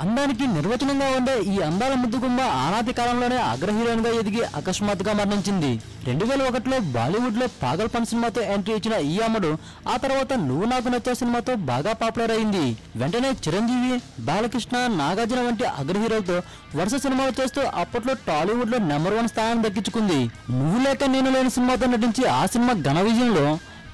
అందానికి నిర్వచనంగా ఉండే ఈ అందాల ముద్దుగుమ్మ ఆనాటి కాలంలోనే అగ్ర హీరోయిన్ గా ఎదిగి అకస్మాత్తుగా మరణించింది. 2001లో బాలీవుడ్ లో పాగల్పన్ సినిమాతో ఎంట్రీ ఇచ్చిన ఈ అమ్మడు ఆ తర్వాత నువ్వు నాకు నచ్చే సినిమాతో బాగా పాపులర్ అయింది. వెంటనే చిరంజీవి, బాలకృష్ణ, నాగార్జున వంటి అగ్ర హీరోలతో వరుస సినిమాలు చేస్తూ అప్పట్లో టాలీవుడ్ లో నెంబర్ 1 స్థానాన్ని దక్కించుకుంది. నువ్వు లేక నేను లేని సినిమాతో నటించి ఆ సినిమా ఘన విజయంలో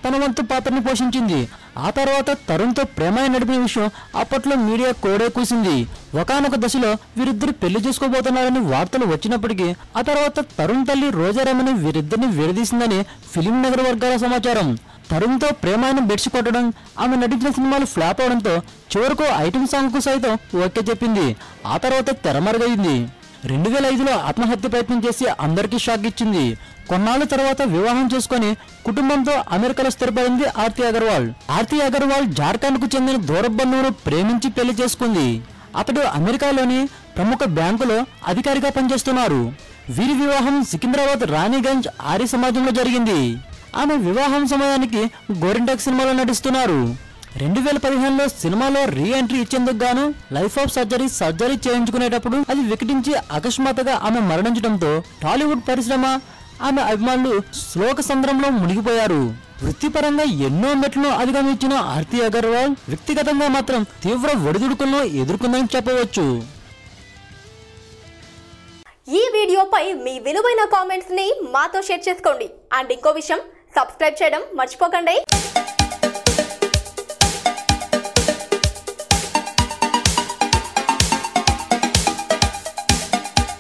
తన వంతు పాత్రని పోషించింది. ఆ తర్వాత తరుణ్తో ప్రేమని నడిపిన విషయం అప్పట్లో మీడియా కోడే కూసింది. ఒకానొక దశలో వీరిద్దరు పెళ్లి చేసుకోబోతున్నారని వార్తలు వచ్చినప్పటికీ ఆ తర్వాత తరుణ్ తల్లి రోజారామని వీరిద్దరిని విడదీసిందని ఫిలిం నగర్ వర్గాల సమాచారం. తరుణ్తో ప్రేమాన్ని బెడ్స్ కొట్టడం, ఆమె నటించిన సినిమాలు ఫ్లాప్ అవడంతో చివరకు ఐటమ్ సాంగ్ కు సైతం ఓకే చెప్పింది. ఆ తర్వాత తెరమరుగైంది. 2005లో ఆత్మహత్య ప్రయత్నం చేసి అందరికీ షాక్ ఇచ్చింది. కొన్నాళ్ళ తర్వాత వివాహం చేసుకుని కుటుంబంతో అమెరికాలో స్థిరపడింది ఆర్తి అగర్వాల్. ఆర్తి అగర్వాల్ జార్ఖండ్ కు చెందిన దూరబ్బన్నూరు ప్రేమించి పెళ్లి చేసుకుంది. అతడు అమెరికాలోని ప్రముఖ బ్యాంకులో అధికారిగా పనిచేస్తున్నారు. వీరి వివాహం సికింద్రాబాద్ రాణిగంజ్ ఆర్య సమాజంలో జరిగింది. ఆమె వివాహం సమయానికి గోరింటాక్ సినిమాలో నటిస్తున్నారు. 2015లో సినిమాలో రీ ఎంట్రీ ఇచ్చేందుకు గాను లైఫ్ ఆఫ్ సర్జరీ చేయించుకునేటప్పుడు అది వికటించి అకస్మాత్తుగా ఆమె మరణించడంతో టాలీవుడ్ పరిశ్రమ, ఆమె అభిమానులు శ్లోక సంద్రంలో మునిగిపోయారు. వృత్తిపరంగా ఎన్నో మెట్లను అధిగమించిన ఆర్తి అగర్వాల్ వ్యక్తిగతంగా మాత్రం తీవ్ర ఒడిదుడుకులను ఎదుర్కొందని చెప్పవచ్చు. ఈ వీడియోపై మీ విలువైన కామెంట్స్ ని మాతో షేర్ చేసుకోండి. అండ్ ఇంకో విషయం, సబ్స్క్రైబ్ చేయడం మర్చిపోకండి.